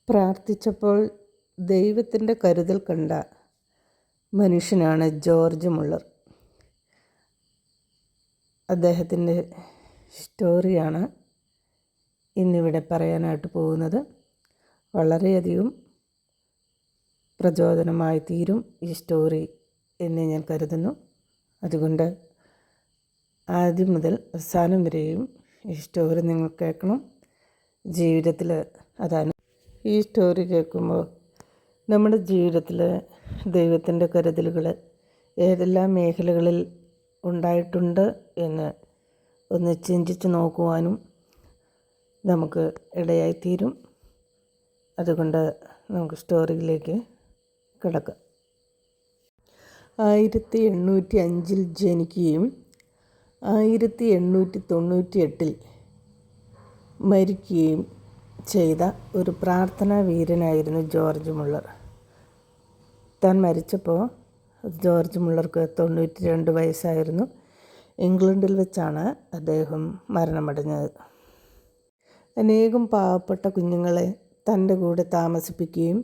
പ്രാർത്ഥിച്ചപ്പോൾ ദൈവത്തിൻ്റെ കരുതൽ കണ്ട മനുഷ്യനാണ് ജോർജ് മുള്ളർ. അദ്ദേഹത്തിൻ്റെ സ്റ്റോറിയാണ് ഇന്നിവിടെ പറയാനായിട്ട് പോകുന്നത്. വളരെയധികം പ്രചോദനമായി തീരും ഈ സ്റ്റോറി എന്ന് ഞാൻ കരുതുന്നു. അതുകൊണ്ട് ആദ്യം മുതൽ അവസാനം വരെയും ഈ സ്റ്റോറി നിങ്ങൾ കേൾക്കണം. ജീവിതത്തിൽ അതാണ് ഈ സ്റ്റോറി കേൾക്കുമ്പോൾ നമ്മുടെ ജീവിതത്തിൽ ദൈവത്തിൻ്റെ കരുതലുകൾ ഏതെല്ലാം മേഖലകളിൽ ഉണ്ടായിട്ടുണ്ട് എന്ന് ഒന്ന് ചിന്തിച്ച് നോക്കുവാനും നമുക്ക് ഇടയായിത്തീരും. അതുകൊണ്ട് നമുക്ക് സ്റ്റോറിയിലേക്ക് കിടക്കാം. 1805 ജനിക്കുകയും 1898 മരിക്കുകയും ചെയ്ത ഒരു പ്രാർത്ഥനാ വീരനായിരുന്നു ജോർജ് മുള്ളർ. താൻ മരിച്ചപ്പോൾ ജോർജ് മുള്ളർക്ക് 92 വയസ്സായിരുന്നു. ഇംഗ്ലണ്ടിൽ വെച്ചാണ് അദ്ദേഹം മരണമടഞ്ഞത്. അനേകം പാവപ്പെട്ട കുഞ്ഞുങ്ങളെ തൻ്റെ കൂടെ താമസിപ്പിക്കുകയും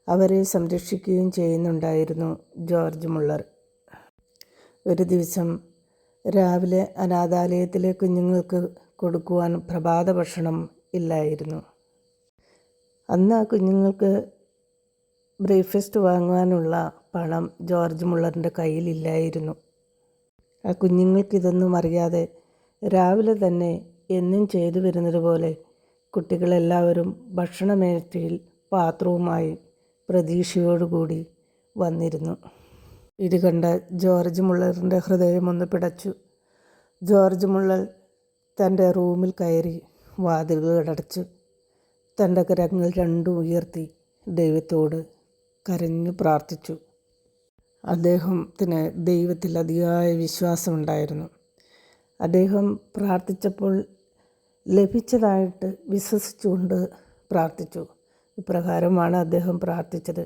അവരെ സംരക്ഷിക്കുകയും ചെയ്യുന്നുണ്ടായിരുന്നു ജോർജ് മുള്ളർ. ഒരു ദിവസം രാവിലെ അനാഥാലയത്തിലെ കുഞ്ഞുങ്ങൾക്ക് കൊടുക്കുവാൻ പ്രഭാത ഭക്ഷണം ഇല്ലായിരുന്നു. അന്ന് ആ കുഞ്ഞുങ്ങൾക്ക് ബ്രേക്ക്ഫാസ്റ്റ് വാങ്ങുവാനുള്ള പണം ജോർജ് മുള്ളറിൻ്റെ കയ്യിലില്ലായിരുന്നു. ആ കുഞ്ഞുങ്ങൾക്കിതൊന്നും അറിയാതെ രാവിലെ തന്നെ എന്നും ചെയ്തു വരുന്നത് പോലെ കുട്ടികളെല്ലാവരും ഭക്ഷണമേശയിൽ പാത്രവുമായി പ്രതീക്ഷയോടുകൂടി വന്നിരുന്നു. ഇത് കണ്ട ജോർജ് മുള്ളറിൻ്റെ ഹൃദയം ഒന്ന് പിടച്ചു. ജോർജ് മുള്ളർ തൻ്റെ റൂമിൽ കയറി വാതിലുകൾ അടച്ചു. തൻ്റെ കരങ്ങൾ രണ്ടും ഉയർത്തി ദൈവത്തോട് കരഞ്ഞു പ്രാർത്ഥിച്ചു. അദ്ദേഹത്തിന് ദൈവത്തിൽ അതിയായ വിശ്വാസമുണ്ടായിരുന്നു. അദ്ദേഹം പ്രാർത്ഥിച്ചപ്പോൾ ലഭിച്ചതായിട്ട് വിശ്വസിച്ചുകൊണ്ട് പ്രാർത്ഥിച്ചു. ഇപ്രകാരമാണ് അദ്ദേഹം പ്രാർത്ഥിച്ചത്: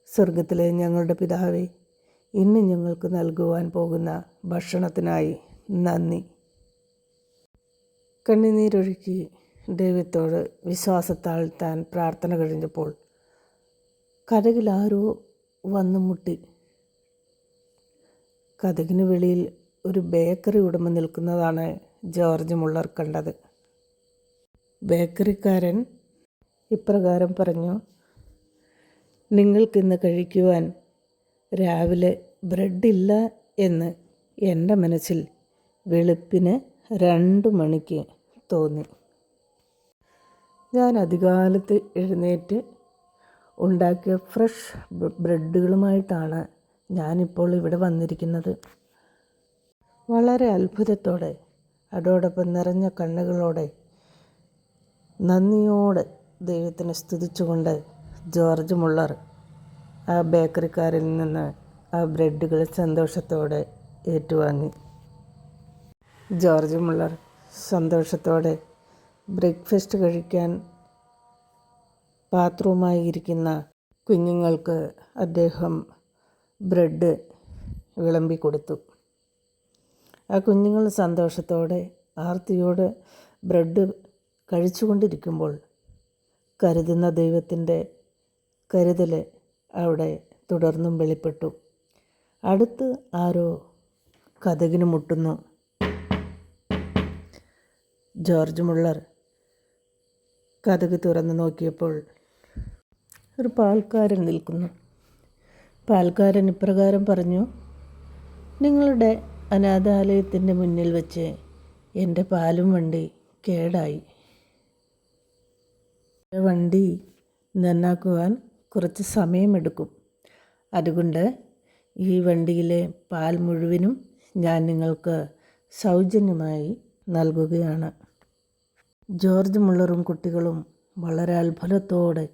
സ്വർഗത്തിലെ ഞങ്ങളുടെ പിതാവേ, ഇന്ന് ഞങ്ങൾക്ക് നൽകുവാൻ പോകുന്ന ഭക്ഷണത്തിനായി നന്ദി. കണ്ണുനീരൊഴുക്കി ദൈവത്തോട് വിശ്വാസത്താൽ താൻ പ്രാർത്ഥന കഴിഞ്ഞപ്പോൾ കതകിൽ ആരോ വന്നു മുട്ടി. കതകിന് വെളിയിൽ ഒരു ബേക്കറി ഉടമ നിൽക്കുന്നതാണ് ജോർജ് മുള്ളർ കണ്ടത്. ബേക്കറിക്കാരൻ ഇപ്രകാരം പറഞ്ഞു: നിങ്ങൾക്കിന്ന് കഴിക്കുവാൻ രാവിലെ ബ്രെഡില്ല എന്ന് എൻ്റെ മനസ്സിൽ വെളുപ്പിന് 2 മണിക്ക് തോന്നി. ഞാൻ അതികാലത്ത് എഴുന്നേറ്റ് ഉണ്ടാക്കിയ ഫ്രഷ് ബ്രെഡുകളുമായിട്ടാണ് ഞാനിപ്പോൾ ഇവിടെ വന്നിരിക്കുന്നത്. വളരെ അത്ഭുതത്തോടെ, അതോടൊപ്പം നിറഞ്ഞ കണ്ണുകളോടെ, നന്ദിയോടെ ദൈവത്തിനെ സ്തുതിച്ചുകൊണ്ട് ജോർജ് മുള്ളർ ആ ബേക്കറിക്കാരിൽ നിന്ന് ആ ബ്രെഡുകൾ സന്തോഷത്തോടെ ഏറ്റുവാങ്ങി. ജോർജ് മുള്ളർ സന്തോഷത്തോടെ ബ്രേക്ക്ഫാസ്റ്റ് കഴിക്കാൻ പാത്രവുമായി ഇരിക്കുന്ന കുഞ്ഞുങ്ങൾക്ക് അദ്ദേഹം ബ്രെഡ് വിളമ്പി കൊടുത്തു. ആ കുഞ്ഞുങ്ങൾ സന്തോഷത്തോടെ ആർത്തിയോടെ ബ്രെഡ് കഴിച്ചുകൊണ്ടിരിക്കുമ്പോൾ കരുതുന്ന ദൈവത്തിൻ്റെ കരുതൽ അവിടെ തുടർന്നും വെളിപ്പെട്ടു. അടുത്ത് ആരോ കതകിന് മുട്ടുന്നു. ജോർജ് മുള്ളർ കതക് തുറന്ന് നോക്കിയപ്പോൾ ഒരു പാൽക്കാരൻ നിൽക്കുന്നു. പാൽക്കാരൻ ഇപ്രകാരം പറഞ്ഞു: നിങ്ങളുടെ അനാഥാലയത്തിൻ്റെ മുന്നിൽ വെച്ച് എൻ്റെ പാലും വണ്ടി കേടായി. വണ്ടി നന്നാക്കുവാൻ കുറച്ച് സമയമെടുക്കും. അതുകൊണ്ട് ഈ വണ്ടിയിലെ പാൽ മുഴുവനും ഞാൻ നിങ്ങൾക്ക് സൗജന്യമായി നൽകുകയാണ്. ജോർജ് മുള്ളറും കുട്ടികളും വളരെ അത്ഭുതത്തോടെ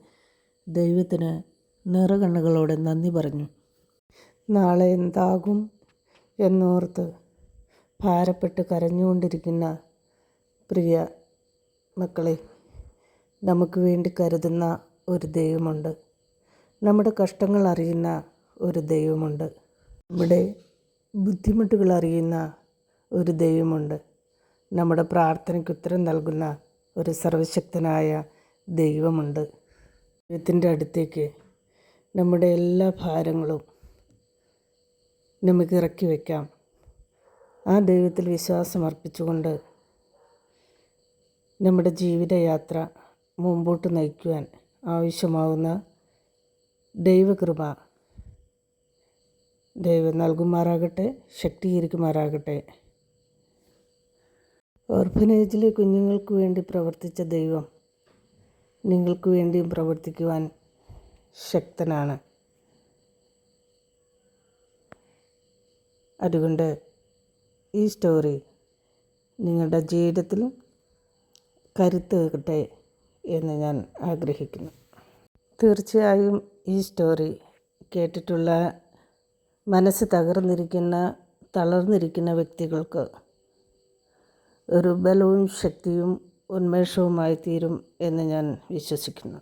ദൈവത്തിന് നിറകണ്ണുകളോടെ നന്ദി പറഞ്ഞു. നാളെ എന്താകും എന്നോർത്ത് ഭാരപ്പെട്ട് കരഞ്ഞുകൊണ്ടിരിക്കുന്ന പ്രിയ മക്കളെ, നമുക്ക് വേണ്ടി കരുതുന്ന ഒരു ദൈവമുണ്ട്. നമ്മുടെ കഷ്ടങ്ങൾ അറിയുന്ന ഒരു ദൈവമുണ്ട്. നമ്മുടെ ബുദ്ധിമുട്ടുകൾ അറിയുന്ന ഒരു ദൈവമുണ്ട്. നമ്മുടെ പ്രാർത്ഥനയ്ക്ക് ഉത്തരം നൽകുന്ന ഒരു സർവശക്തനായ ദൈവമുണ്ട്. ദൈവത്തിൻ്റെ അടുത്തേക്ക് നമ്മുടെ എല്ലാ ഭാരങ്ങളും നമുക്ക് ഇറക്കി വയ്ക്കാം. ആ ദൈവത്തിൽ വിശ്വാസം അർപ്പിച്ചുകൊണ്ട് നമ്മുടെ ജീവിതയാത്ര മുമ്പോട്ട് നയിക്കുവാൻ ആവശ്യമാകുന്ന ദൈവകൃപ ദൈവം നൽകുമാറാകട്ടെ, ശക്തീകരിക്കുമാറാകട്ടെ. ഓർഫനേജിലെ കുഞ്ഞുങ്ങൾക്ക് വേണ്ടി പ്രവർത്തിച്ച ദൈവം നിങ്ങൾക്ക് വേണ്ടിയും പ്രവർത്തിക്കുവാൻ ശക്തനാണ്. അതുകൊണ്ട് ഈ സ്റ്റോറി നിങ്ങളുടെ ജീവിതത്തിൽ കരുത്തേകട്ടെ എന്ന് ഞാൻ ആഗ്രഹിക്കുന്നു. തീർച്ചയായും ഈ സ്റ്റോറി കേട്ടിട്ടുള്ള മനസ്സ് തളർന്നിരിക്കുന്ന വ്യക്തികൾക്ക് ഒരു ബലവും ശക്തിയും ഉന്മേഷവുമായി തീരും എന്ന് ഞാൻ വിശ്വസിക്കുന്നു.